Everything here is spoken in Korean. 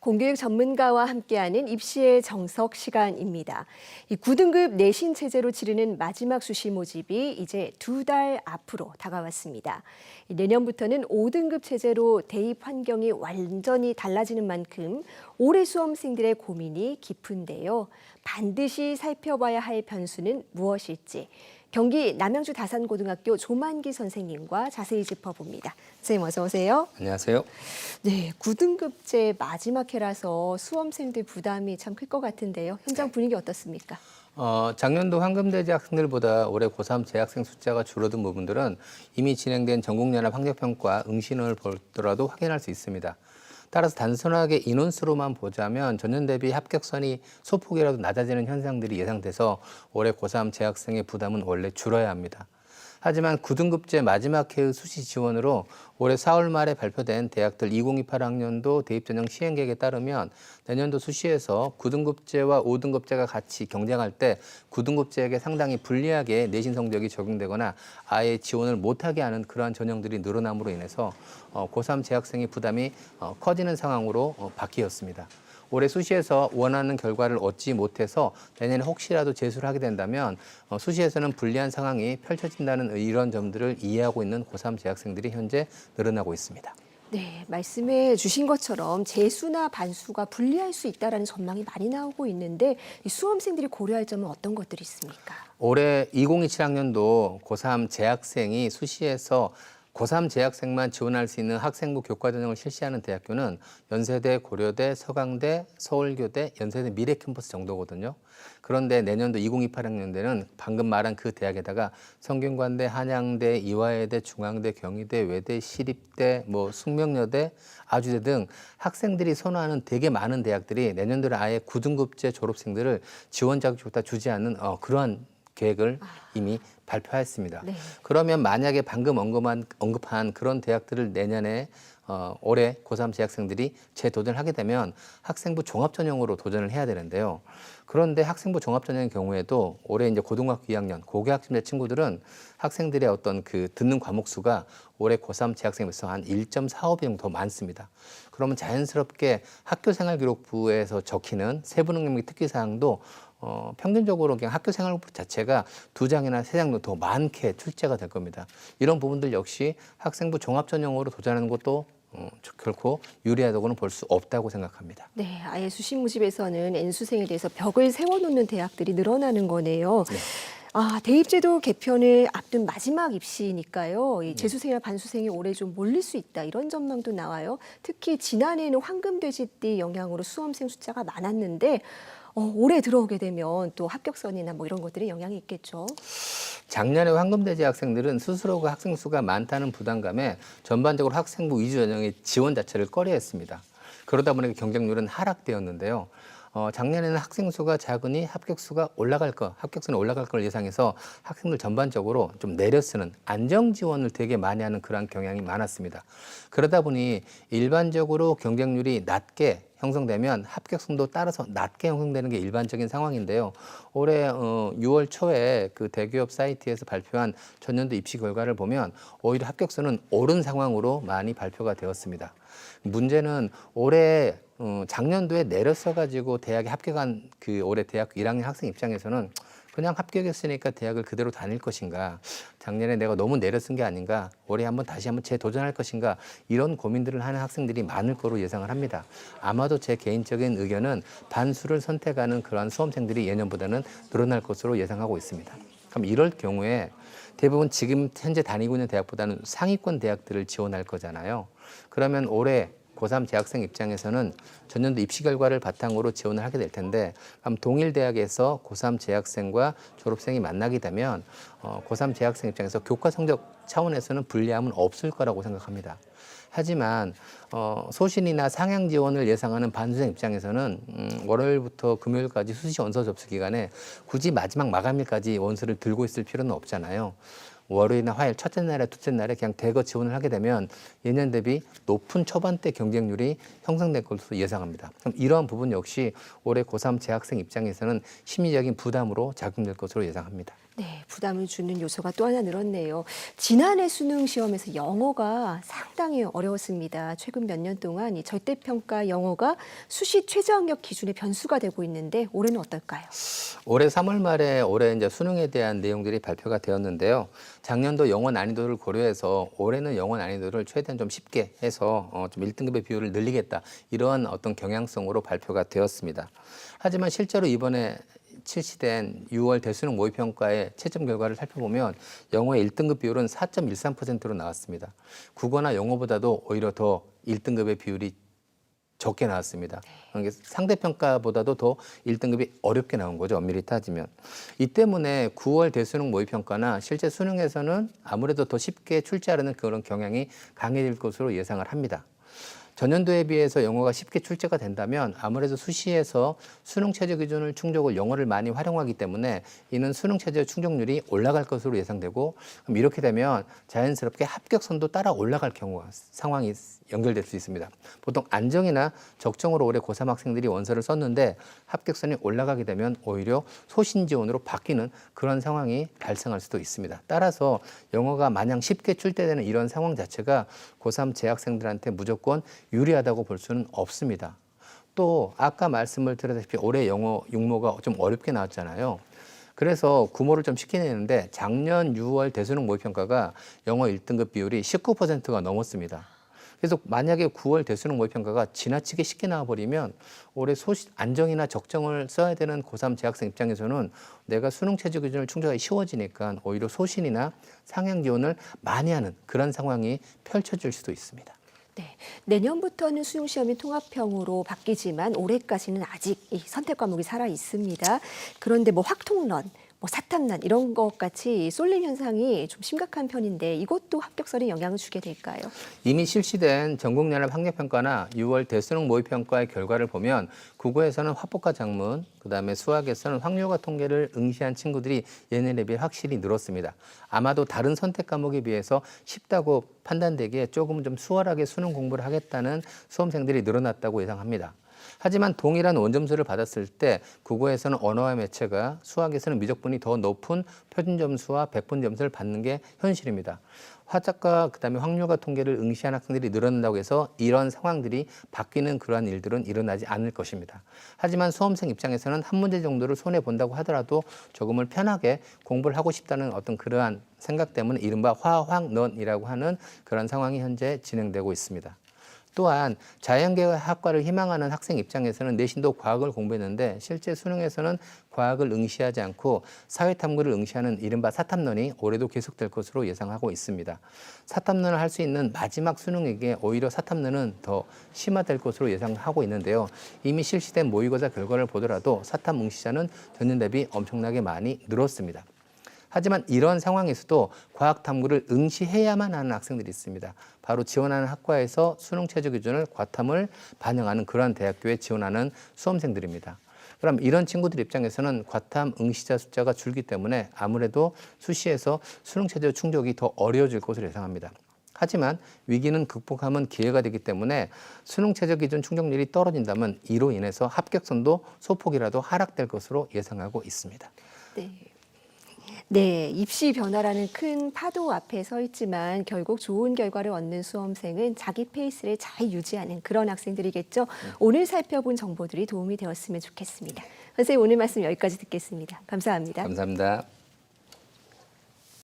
공교육 전문가와 함께하는 입시의 정석 시간입니다. 이 9등급 내신 체제로 치르는 마지막 수시 모집이 이제 2달 앞으로 다가왔습니다. 내년부터는 5등급 체제로 대입 환경이 완전히 달라지는 만큼 올해 수험생들의 고민이 깊은데요. 반드시 살펴봐야 할 변수는 무엇일지 경기 남양주 다산고등학교 조만기 선생님과 자세히 짚어봅니다. 선생님 어서 오세요. 안녕하세요. 네, 9등급제 마지막 해라서 수험생들 부담이 참 클 것 같은데요. 현장 분위기 어떻습니까? 작년도 황금대제 학생들보다 올해 고3 재학생 숫자가 줄어든 부분들은 이미 진행된 전국연합 학력평가 응시를 보더라도 확인할 수 있습니다. 따라서 단순하게 인원수로만 보자면 전년 대비 합격선이 소폭이라도 낮아지는 현상들이 예상돼서 올해 고3 재학생의 부담은 원래 줄어야 합니다. 하지만 9등급제 마지막 해의 수시 지원으로 올해 4월 말에 발표된 대학들 2028학년도 대입전형 시행계획에 따르면 내년도 수시에서 9등급제와 5등급제가 같이 경쟁할 때 9등급제에게 상당히 불리하게 내신 성적이 적용되거나 아예 지원을 못하게 하는 그러한 전형들이 늘어남으로 인해서 고3 재학생의 부담이 커지는 상황으로 바뀌었습니다. 올해 수시에서 원하는 결과를 얻지 못해서 내년에 혹시라도 재수를 하게 된다면 수시에서는 불리한 상황이 펼쳐진다는 이런 점들을 이해하고 있는 고3 재학생들이 현재 늘어나고 있습니다. 네, 말씀해 주신 것처럼 재수나 반수가 불리할 수 있다는 전망이 많이 나오고 있는데 이 수험생들이 고려할 점은 어떤 것들이 있습니까? 올해 2027학년도 고3 재학생이 수시에서 고3 재학생만 지원할 수 있는 학생부 교과 전형을 실시하는 대학교는 연세대, 고려대, 서강대, 서울교대, 연세대 미래캠퍼스 정도거든요. 그런데 내년도 2028학년대는 방금 말한 그 대학에다가 성균관대, 한양대, 이화여대, 중앙대, 경희대, 외대, 시립대, 숙명여대, 아주대 등 학생들이 선호하는 되게 많은 대학들이 내년도에 아예 9등급제 졸업생들을 지원 자격조차 주지 않는 그러한 계획을 이미 발표했습니다. 네. 그러면 만약에 방금 언급한 그런 대학들을 내년에 올해 고3 재학생들이 재도전을 하게 되면 학생부 종합전형으로 도전을 해야 되는데요. 그런데 학생부 종합전형의 경우에도 올해 이제 고등학교 2학년 고교학점제 친구들은 학생들의 어떤 그 듣는 과목 수가 올해 고3 재학생에 비해서 한 1.45배 정도 더 많습니다. 그러면 자연스럽게 학교생활기록부에서 적히는 세부능력 특기사항도 평균적으로 그냥 학교생활기록 자체가 2장이나 3장 더 많게 출제가 될 겁니다. 이런 부분들 역시 학생부 종합전형으로 도전하는 것도 결코 유리하다고는 볼 수 없다고 생각합니다. 네, 아예 수시 모집에서는 N수생에 대해서 벽을 세워놓는 대학들이 늘어나는 거네요. 네. 대입제도 개편을 앞둔 마지막 입시니까요. 이 재수생이나 반수생이 올해 좀 몰릴 수 있다 이런 전망도 나와요. 특히 지난해에는 황금돼지띠 영향으로 수험생 숫자가 많았는데 올해 들어오게 되면 또 합격선이나 이런 것들이 영향이 있겠죠. 작년에 황금돼지 학생들은 스스로가 학생 수가 많다는 부담감에 전반적으로 학생부 위주 전형의 지원 자체를 꺼려했습니다. 그러다 보니까 경쟁률은 하락되었는데요. 작년에는 학생 수가 작으니 합격선이 올라갈 걸 예상해서 학생들 전반적으로 좀 내려 쓰는 안정 지원을 되게 많이 하는 그런 경향이 많았습니다. 그러다 보니 일반적으로 경쟁률이 낮게 형성되면 합격선도 따라서 낮게 형성되는 게 일반적인 상황인데요. 올해 6월 초에 그 대기업 사이트에서 발표한 전년도 입시 결과를 보면 오히려 합격선은 오른 상황으로 많이 발표가 되었습니다. 문제는 올해 작년도에 내렸어가지고 대학에 합격한 그 올해 대학교 1학년 학생 입장에서는 그냥 합격했으니까 대학을 그대로 다닐 것인가, 작년에 내가 너무 내려쓴 게 아닌가, 올해 다시 한번 재도전할 것인가 이런 고민들을 하는 학생들이 많을 거로 예상을 합니다. 아마도 제 개인적인 의견은 반수를 선택하는 그러한 수험생들이 예년보다는 늘어날 것으로 예상하고 있습니다. 그럼 이럴 경우에 대부분 지금 현재 다니고 있는 대학보다는 상위권 대학들을 지원할 거잖아요. 그러면 올해 고3 재학생 입장에서는 전년도 입시 결과를 바탕으로 지원을 하게 될 텐데 그럼 동일 대학에서 고3 재학생과 졸업생이 만나게 되면 고3 재학생 입장에서 교과 성적 차원에서는 불리함은 없을 거라고 생각합니다. 하지만 소신이나 상향 지원을 예상하는 반수생 입장에서는 월요일부터 금요일까지 수시 원서 접수 기간에 굳이 마지막 마감일까지 원서를 들고 있을 필요는 없잖아요. 월요일이나 화요일 첫째 날에 둘째 날에 그냥 대거 지원을 하게 되면 예년 대비 높은 초반대 경쟁률이 형성될 것으로 예상합니다. 그럼 이러한 부분 역시 올해 고3 재학생 입장에서는 심리적인 부담으로 작용될 것으로 예상합니다. 네, 부담을 주는 요소가 또 하나 늘었네요. 지난해 수능 시험에서 영어가 상당히 어려웠습니다. 최근 몇 년 동안 이 절대평가 영어가 수시 최저학력 기준의 변수가 되고 있는데 올해는 어떨까요? 올해 3월 말에 올해 이제 수능에 대한 내용들이 발표가 되었는데요. 작년도 영어 난이도를 고려해서 올해는 영어 난이도를 최대한 좀 쉽게 해서 좀 1등급의 비율을 늘리겠다. 이런 어떤 경향성으로 발표가 되었습니다. 하지만 실제로 이번에 실시된 6월 대수능 모의평가의 채점 결과를 살펴보면 영어의 1등급 비율은 4.13%로 나왔습니다. 국어나 영어보다도 오히려 더 1등급의 비율이 적게 나왔습니다. 그러니까 상대평가보다도 더 1등급이 어렵게 나온 거죠. 엄밀히 따지면. 이 때문에 9월 대수능 모의평가나 실제 수능에서는 아무래도 더 쉽게 출제하려는 그런 경향이 강해질 것으로 예상을 합니다. 전년도에 비해서 영어가 쉽게 출제가 된다면 아무래도 수시에서 수능 최저 기준을 충족을 영어를 많이 활용하기 때문에 이는 수능 최저 충족률이 올라갈 것으로 예상되고, 그럼 이렇게 되면 자연스럽게 합격선도 따라 올라갈 경우가 상황이 연결될 수 있습니다. 보통 안정이나 적정으로 올해 고3 학생들이 원서를 썼는데 합격선이 올라가게 되면 오히려 소신 지원으로 바뀌는 그런 상황이 발생할 수도 있습니다. 따라서 영어가 마냥 쉽게 출제되는 이런 상황 자체가 고3 재학생들한테 무조건 유리하다고 볼 수는 없습니다. 또 아까 말씀을 드렸다시피 올해 영어 6모가 좀 어렵게 나왔잖아요. 그래서 구모를 좀 쉽게 내는데 작년 6월 대수능 모의평가가 영어 1등급 비율이 19%가 넘었습니다. 그래서 만약에 9월 대수능 모의평가가 지나치게 쉽게 나와버리면 올해 안정이나 적정을 써야 되는 고3 재학생 입장에서는 내가 수능 최저 기준을 충족하기 쉬워지니까 오히려 소신이나 상향 지원을 많이 하는 그런 상황이 펼쳐질 수도 있습니다. 네, 내년부터는 수능시험이 통합형으로 바뀌지만 올해까지는 아직 이 선택 과목이 살아 있습니다. 그런데 뭐 확통론, 뭐 사탐난 이런 것 같이 쏠림 현상이 좀 심각한 편인데 이것도 합격설에 영향을 주게 될까요? 이미 실시된 전국연합 학력평가나 6월 대수능 모의평가의 결과를 보면 국어에서는 화법과 작문, 그다음에 수학에서는 확률과 통계를 응시한 친구들이 예년에 비해 확실히 늘었습니다. 아마도 다른 선택 과목에 비해서 쉽다고 판단되기에 조금 좀 수월하게 수능 공부를 하겠다는 수험생들이 늘어났다고 예상합니다. 하지만 동일한 원점수를 받았을 때 국어에서는 언어와 매체가, 수학에서는 미적분이 더 높은 표준 점수와 백분 점수를 받는 게 현실입니다. 화작과 그다음에 확률과 통계를 응시한 학생들이 늘어난다고 해서 이런 상황들이 바뀌는 그러한 일들은 일어나지 않을 것입니다. 하지만 수험생 입장에서는 한 문제 정도를 손해 본다고 하더라도 조금을 편하게 공부를 하고 싶다는 어떤 그러한 생각 때문에 이른바 화확넌이라고 하는 그런 상황이 현재 진행되고 있습니다. 또한 자연계학과를 희망하는 학생 입장에서는 내신도 과학을 공부했는데 실제 수능에서는 과학을 응시하지 않고 사회탐구를 응시하는 이른바 사탐론이 올해도 계속될 것으로 예상하고 있습니다. 사탐론을 할 수 있는 마지막 수능에게 오히려 사탐론은 더 심화될 것으로 예상하고 있는데요. 이미 실시된 모의고사 결과를 보더라도 사탐 응시자는 전년 대비 엄청나게 많이 늘었습니다. 하지만 이런 상황에서도 과학 탐구를 응시해야만 하는 학생들이 있습니다. 바로 지원하는 학과에서 수능 최저 기준을 과탐을 반영하는 그러한 대학교에 지원하는 수험생들입니다. 그럼 이런 친구들 입장에서는 과탐 응시자 숫자가 줄기 때문에 아무래도 수시에서 수능 최저 충족이 더 어려워질 것으로 예상합니다. 하지만 위기는 극복하면 기회가 되기 때문에 수능 최저 기준 충족률이 떨어진다면 이로 인해서 합격선도 소폭이라도 하락될 것으로 예상하고 있습니다. 네. 네, 입시 변화라는 큰 파도 앞에 서 있지만 결국 좋은 결과를 얻는 수험생은 자기 페이스를 잘 유지하는 그런 학생들이겠죠. 오늘 살펴본 정보들이 도움이 되었으면 좋겠습니다. 선생님 오늘 말씀 여기까지 듣겠습니다. 감사합니다. 감사합니다.